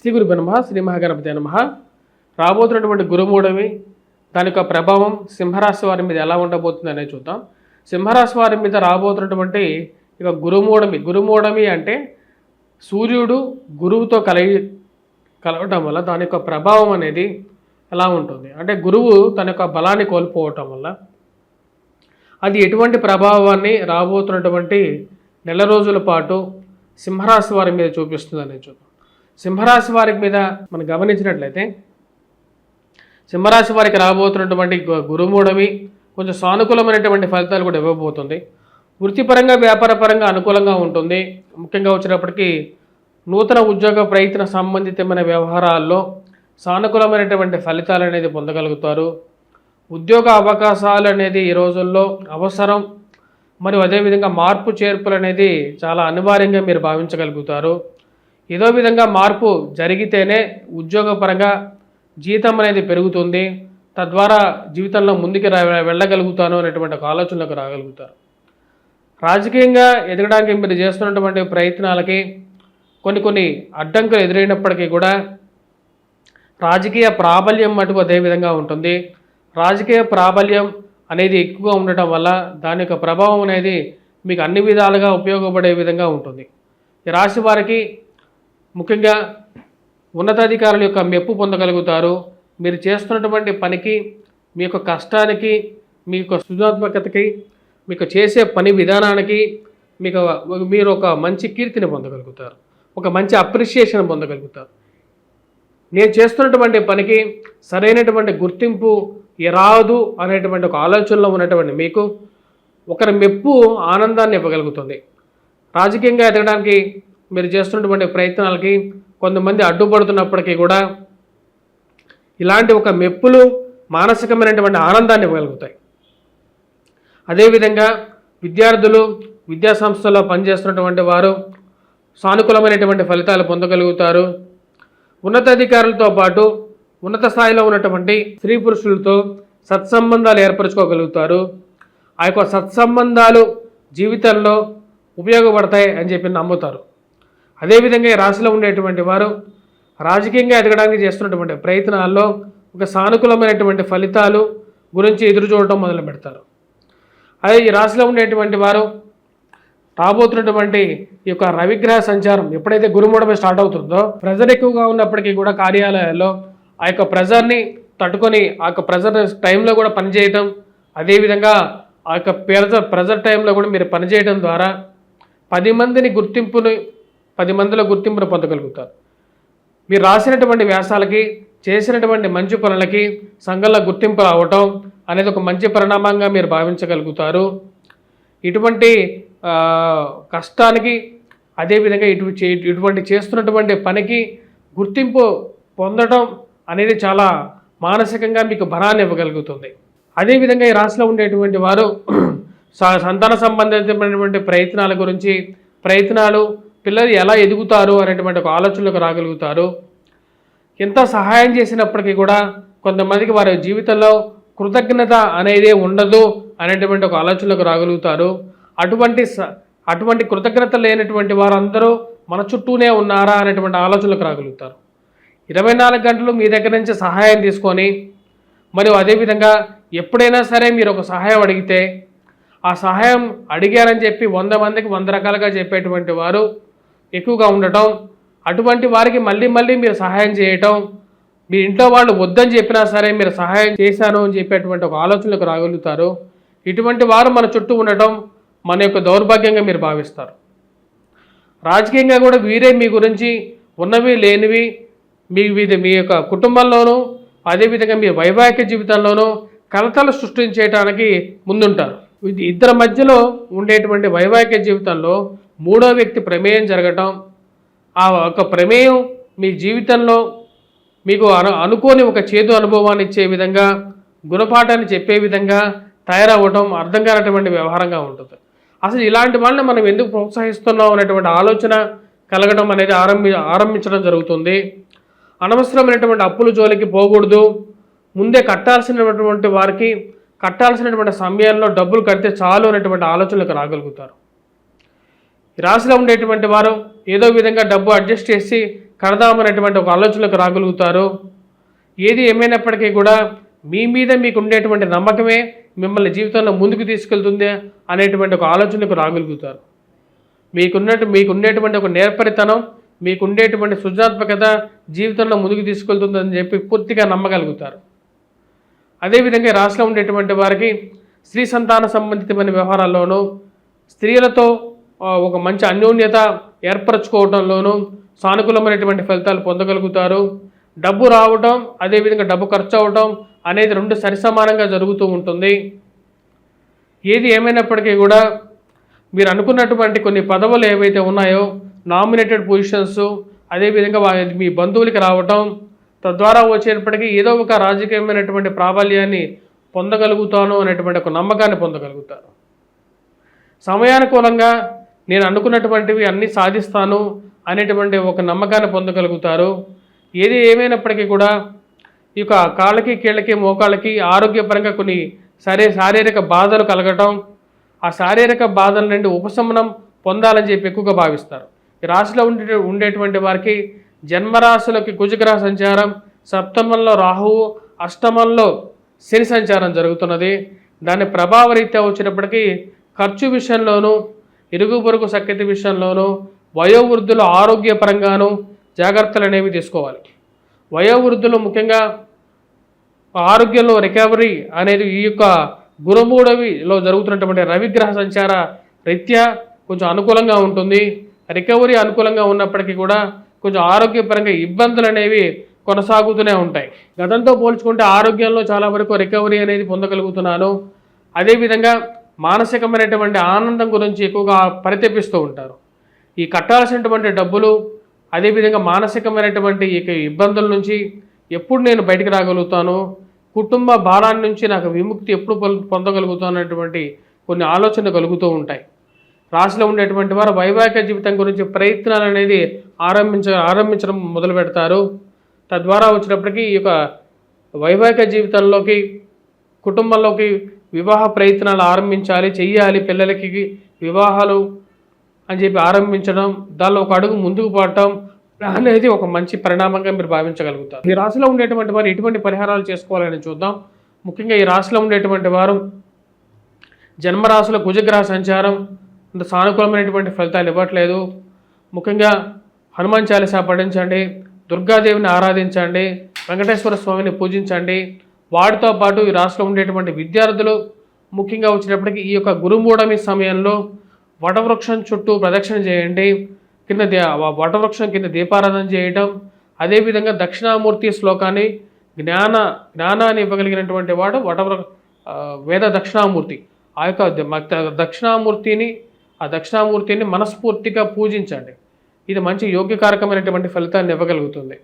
శ్రీ గురుభ్యో నమః. శ్రీ మహాగణపతి నమః. రాబోతున్నటువంటి గురుమూఢమి దాని యొక్క ప్రభావం సింహరాశి వారి మీద ఎలా ఉండబోతుంది అనేది చూద్దాం. సింహరాశి వారి మీద రాబోతున్నటువంటి ఇక గురుమూఢమి అంటే సూర్యుడు గురువుతో కలవటం వల్ల దాని యొక్క ప్రభావం అనేది ఎలా ఉంటుంది అంటే గురువు తన యొక్క బలాన్ని కోల్పోవటం వల్ల అది ఎటువంటి ప్రభావాన్ని రాబోతున్నటువంటి నెల రోజుల పాటు సింహరాశి వారి మీద చూపిస్తుంది అనేది చూద్దాం. సింహరాశి వారి మీద మనం గమనించినట్లయితే సింహరాశి వారికి రాబోతున్నటువంటి గురుమూఢమి కొంచెం సానుకూలమైనటువంటి ఫలితాలు కూడా ఇవ్వబోతుంది. వృత్తిపరంగా వ్యాపారపరంగా అనుకూలంగా ఉంటుంది. ముఖ్యంగా వచ్చినప్పటికీ నూతన ఉద్యోగ ప్రయత్న సంబంధితమైన వ్యవహారాల్లో సానుకూలమైనటువంటి ఫలితాలు అనేది పొందగలుగుతారు. ఉద్యోగ అవకాశాలు అనేది ఈ రోజుల్లో అవసరం మరియు అదేవిధంగా మార్పు చేర్పులు అనేది చాలా అనివార్యంగా మీరు భావించగలుగుతారు. ఏదో విధంగా మార్పు జరిగితేనే ఉద్యోగపరంగా జీతం అనేది పెరుగుతుంది, తద్వారా జీవితంలో ముందుకు వెళ్ళగలుగుతాను అనేటువంటి ఒక ఆలోచనలకు రాగలుగుతారు. రాజకీయంగా ఎదగడానికి మీరు చేస్తున్నటువంటి ప్రయత్నాలకి కొన్ని అడ్డంకులు ఎదురైనప్పటికీ కూడా రాజకీయ ప్రాబల్యం మటుకు అదేవిధంగా ఉంటుంది. రాజకీయ ప్రాబల్యం అనేది ఎక్కువగా ఉండటం వల్ల దాని యొక్క ప్రభావం అనేది మీకు అన్ని విధాలుగా ఉపయోగపడే విధంగా ఉంటుంది. ఈ రాశి వారికి ముఖ్యంగా ఉన్నతాధికారుల యొక్క మెప్పు పొందగలుగుతారు. మీరు చేస్తున్నటువంటి పనికి మీ యొక్క కష్టానికి మీ యొక్క సృజనాత్మకతకి మీకు చేసే పని విధానానికి మీరు ఒక మంచి కీర్తిని పొందగలుగుతారు, ఒక మంచి అప్రిషియేషన్ పొందగలుగుతారు. నేను చేస్తున్నటువంటి పనికి సరైనటువంటి గుర్తింపు రాదు అనేటువంటి ఒక ఆలోచనలో ఉన్నటువంటి మీకు ఒకరి మెప్పు ఆనందాన్ని ఇవ్వగలుగుతుంది. రాజకీయంగా ఎదగడానికి మీరు చేస్తున్నటువంటి ప్రయత్నాలకి కొంతమంది అడ్డుపడుతున్నప్పటికీ కూడా ఇలాంటి ఒక మెప్పులు మానసికమైనటువంటి ఆనందాన్ని ఇవ్వగలుగుతాయి. అదేవిధంగా విద్యార్థులు విద్యాసంస్థల్లో పనిచేస్తున్నటువంటి వారు సానుకూలమైనటువంటి ఫలితాలు పొందగలుగుతారు. ఉన్నతాధికారులతో పాటు ఉన్నత స్థాయిలో ఉన్నటువంటి స్త్రీ పురుషులతో సత్సంబంధాలు ఏర్పరచుకోగలుగుతారు. ఆ యొక్క సత్సంబంధాలు జీవితంలో ఉపయోగపడతాయి అని చెప్పి నమ్ముతారు. అదేవిధంగా ఈ రాశిలో ఉండేటువంటి వారు రాజకీయంగా ఎదగడానికి చేస్తున్నటువంటి ప్రయత్నాల్లో ఒక సానుకూలమైనటువంటి ఫలితాలు గురించి ఎదురు చూడటం మొదలు పెడతారు. అదే ఈ రాశిలో ఉండేటువంటి వారు రాబోతున్నటువంటి ఈ యొక్క రవిగ్రహ సంచారం ఎప్పుడైతే గురుమూఢమి స్టార్ట్ అవుతుందో ప్రెజర్ ఎక్కువగా ఉన్నప్పటికీ కూడా కార్యాలయాల్లో ఆ యొక్క ప్రెజర్ని తట్టుకొని ఆ యొక్క ప్రెజర్ టైంలో కూడా పనిచేయటం, అదేవిధంగా ఆ యొక్క ప్రెజర్ టైంలో కూడా మీరు పనిచేయడం ద్వారా 10 మందిలో గుర్తింపును పొందగలుగుతారు. మీరు రాసినటువంటి వ్యాసాలకి చేసినటువంటి మంచి పనులకి సంఘంలో గుర్తింపు రావటం అనేది ఒక మంచి పరిణామంగా మీరు భావించగలుగుతారు. ఇటువంటి కష్టానికి అదేవిధంగా ఇటువంటి చేస్తున్నటువంటి పనికి గుర్తింపు పొందడం అనేది చాలా మానసికంగా మీకు బలాన్ని ఇవ్వగలుగుతుంది. అదేవిధంగా ఈ రాశిలో ఉండేటువంటి వారు సంతాన సంబంధితమైనటువంటి ప్రయత్నాలు పిల్లలు ఎలా ఎదుగుతారు అనేటువంటి ఒక ఆలోచనలకు రాగలుగుతారు. ఎంత సహాయం చేసినప్పటికీ కూడా కొంతమందికి వారి జీవితంలో కృతజ్ఞత అనేది ఉండదు అనేటువంటి ఒక ఆలోచనలకు రాగలుగుతారు. అటువంటి కృతజ్ఞత లేనటువంటి వారందరూ మన చుట్టూనే ఉన్నారా అనేటువంటి ఆలోచనలకు రాగలుగుతారు. 24 గంటలు మీ దగ్గర నుంచి సహాయం తీసుకొని మరియు అదేవిధంగా ఎప్పుడైనా సరే మీరు ఒక సహాయం అడిగితే ఆ సహాయం అడిగారని చెప్పి 100 మందికి 100 రకాలుగా చెప్పేటువంటి వారు ఎక్కువగా ఉండటం, అటువంటి వారికి మళ్ళీ మీరు సహాయం చేయటం, మీ ఇంట్లో వాళ్ళు వద్దని చెప్పినా సరే మీరు సహాయం చేశాను అని చెప్పేటువంటి ఒక ఆలోచనలకు రాగలుగుతారు. ఇటువంటి వారు మన చుట్టూ ఉండటం మన యొక్క దౌర్భాగ్యంగా మీరు భావిస్తారు. రాజకీయంగా కూడా వీరే మీ గురించి ఉన్నవి లేనివి మీ యొక్క కుటుంబంలోనూ అదేవిధంగా మీ వైవాహిక జీవితంలోనూ కలతలు సృష్టించడానికి ముందుంటారు. ఇద్దరి మధ్యలో ఉండేటువంటి వైవాహిక జీవితంలో 3వ వ్యక్తి ప్రమేయం జరగటం, ఆ ఒక ప్రమేయం మీ జీవితంలో మీకు అనుకోని ఒక చేదు అనుభవాన్ని ఇచ్చే విధంగా గుణపాఠాన్ని చెప్పే విధంగా తయారవ్వడం అర్థం కానటువంటి వ్యవహారంగా ఉంటుంది. అసలు ఇలాంటి వాళ్ళని మనం ఎందుకు ప్రోత్సహిస్తున్నాం అనేటువంటి ఆలోచన కలగడం అనేది ఆరంభించడం జరుగుతుంది. అనవసరమైనటువంటి అప్పుల జోలికి పోకూడదు. ముందే కట్టాల్సినటువంటి వారికి కట్టాల్సినటువంటి సమయంలో డబ్బులు కడితే చాలు అనేటువంటి ఆలోచనలకు రాగలుగుతారు. ఈ రాశిలో ఉండేటువంటి వారు ఏదో విధంగా డబ్బు అడ్జస్ట్ చేసి కడదామనేటువంటి ఒక ఆలోచనలకు రాగలుగుతారు. ఏది ఏమైనప్పటికీ కూడా మీ మీద మీకు ఉండేటువంటి నమ్మకమే మిమ్మల్ని జీవితంలో ముందుకు తీసుకెళ్తుంది అనేటువంటి ఒక ఆలోచనకు రాగలుగుతారు. మీకుండేటువంటి ఒక నేర్పరితనం, మీకుండేటువంటి సృజనాత్మకత జీవితంలో ముందుకు తీసుకెళ్తుందని చెప్పి పూర్తిగా నమ్మగలుగుతారు. అదేవిధంగా రాశిలో ఉండేటువంటి వారికి స్త్రీ సంతాన సంబంధితమైన వ్యవహారాల్లోనూ, స్త్రీలతో ఒక మంచి అన్యోన్యత ఏర్పరచుకోవడంలోనూ సానుకూలమైనటువంటి ఫలితాలు పొందగలుగుతారు. డబ్బు రావటం, అదేవిధంగా డబ్బు ఖర్చు అవటం అనేది రెండు సరిసమానంగా జరుగుతూ ఉంటుంది. ఏది ఏమైనప్పటికీ కూడా మీరు అనుకున్నటువంటి కొన్ని పదవులు ఏవైతే ఉన్నాయో, నామినేటెడ్ పొజిషన్స్, అదేవిధంగా మీ బంధువులకి రావటం, తద్వారా వచ్చేటప్పటికీ ఏదో ఒక రాజకీయమైనటువంటి ప్రాబల్యాన్ని పొందగలుగుతాను అనేటువంటి ఒక నమ్మకాన్ని పొందగలుగుతారు. సమయానుకూలంగా నేను అనుకున్నటువంటివి అన్నీ సాధిస్తాను అనేటువంటి ఒక నమ్మకాన్ని పొందగలుగుతారు. ఏది ఏమైనప్పటికీ కూడా ఈ యొక్క కాళ్ళకి, కీళ్ళకి, మోకాళ్ళకి ఆరోగ్యపరంగా కొన్ని శారీరక బాధలు కలగటం, ఆ శారీరక బాధల నుండి ఉపశమనం పొందాలని చెప్పి ఎక్కువగా భావిస్తారు. ఈ రాశిలో ఉండేటువంటి వారికి జన్మరాశులకి కుజగ్రహ సంచారం, సప్తమంలో రాహువు, అష్టమంలో శని సంచారం జరుగుతున్నది. దాని ప్రభావరీత్యా వచ్చినప్పటికీ ఖర్చు విషయంలోనూ, ఇరుగు పొరుగు సఖ్యత విషయంలోనూ, వయోవృద్ధుల ఆరోగ్యపరంగానూ జాగ్రత్తలు అనేవి తీసుకోవాలి. వయోవృద్ధులు ముఖ్యంగా ఆరోగ్యంలో రికవరీ అనేది ఈ యొక్క గురుమూడవిలో జరుగుతున్నటువంటి రవిగ్రహ సంచార రీత్యా కొంచెం అనుకూలంగా ఉంటుంది. రికవరీ అనుకూలంగా ఉన్నప్పటికీ కూడా కొంచెం ఆరోగ్యపరంగా ఇబ్బందులు అనేవి కొనసాగుతూనే ఉంటాయి. గతంతో పోల్చుకుంటే ఆరోగ్యంలో చాలా వరకు రికవరీ అనేది పొందగలుగుతున్నాను. అదేవిధంగా మానసికమైనటువంటి ఆనందం గురించి ఎక్కువగా పరితపిస్తూ ఉంటారు. ఈ కట్టాల్సినటువంటి డబ్బులు, అదేవిధంగా మానసికమైనటువంటి ఈ ఇబ్బందుల నుంచి ఎప్పుడు నేను బయటికి రాగలుగుతాను, కుటుంబ భారాన్ని నుంచి నాకు విముక్తి ఎప్పుడు పొందగలుగుతాను అనేటువంటి కొన్ని ఆలోచనలు కలుగుతూ ఉంటాయి. రాశిలో ఉండేటువంటి వారు వైవాహిక జీవితం గురించి ప్రయత్నాలు అనేది ఆరంభించడం మొదలు పెడతారు. తద్వారా వచ్చినప్పటికీ ఈ యొక్క వైవాహిక జీవితంలోకి, కుటుంబంలోకి వివాహ ప్రయత్నాలు ఆరంభించాలి, చెయ్యాలి, పిల్లలకి వివాహాలు అని చెప్పి ఆరంభించడం, దానిలో ఒక అడుగు ముందుకు పడటం అనేది ఒక మంచి పరిణామంగా మీరు భావించగలుగుతారు. ఈ రాశిలో ఉండేటువంటి వారు ఎటువంటి పరిహారాలు చేసుకోవాలని చూద్దాం. ముఖ్యంగా ఈ రాశిలో ఉండేటువంటి వారు జన్మరాశిలో కుజగ్రహ సంచారం అంత సానుకూలమైనటువంటి ఫలితాలు ఇవ్వట్లేదు. ముఖ్యంగా హనుమాన్ చాలీసా పఠించండి, దుర్గాదేవిని ఆరాధించండి, వెంకటేశ్వర స్వామిని పూజించండి. వాటితో పాటు ఈ రాశిలో ఉండేటువంటి విద్యార్థులు ముఖ్యంగా వచ్చినప్పటికీ ఈ యొక్క గురుమూఢమి సమయంలో వటవృక్షం చుట్టూ ప్రదక్షిణ చేయండి. వటవృక్షం కింద దీపారాధన చేయటం, అదేవిధంగా దక్షిణామూర్తి శ్లోకాన్ని జ్ఞానాన్ని ఇవ్వగలిగినటువంటి వాడు వేద దక్షిణామూర్తి. ఆ యొక్క దక్షిణామూర్తిని మనస్ఫూర్తిగా పూజించండి. ఇది మంచి యోగ్యకారకమైనటువంటి ఫలితాన్ని ఇవ్వగలుగుతుంది.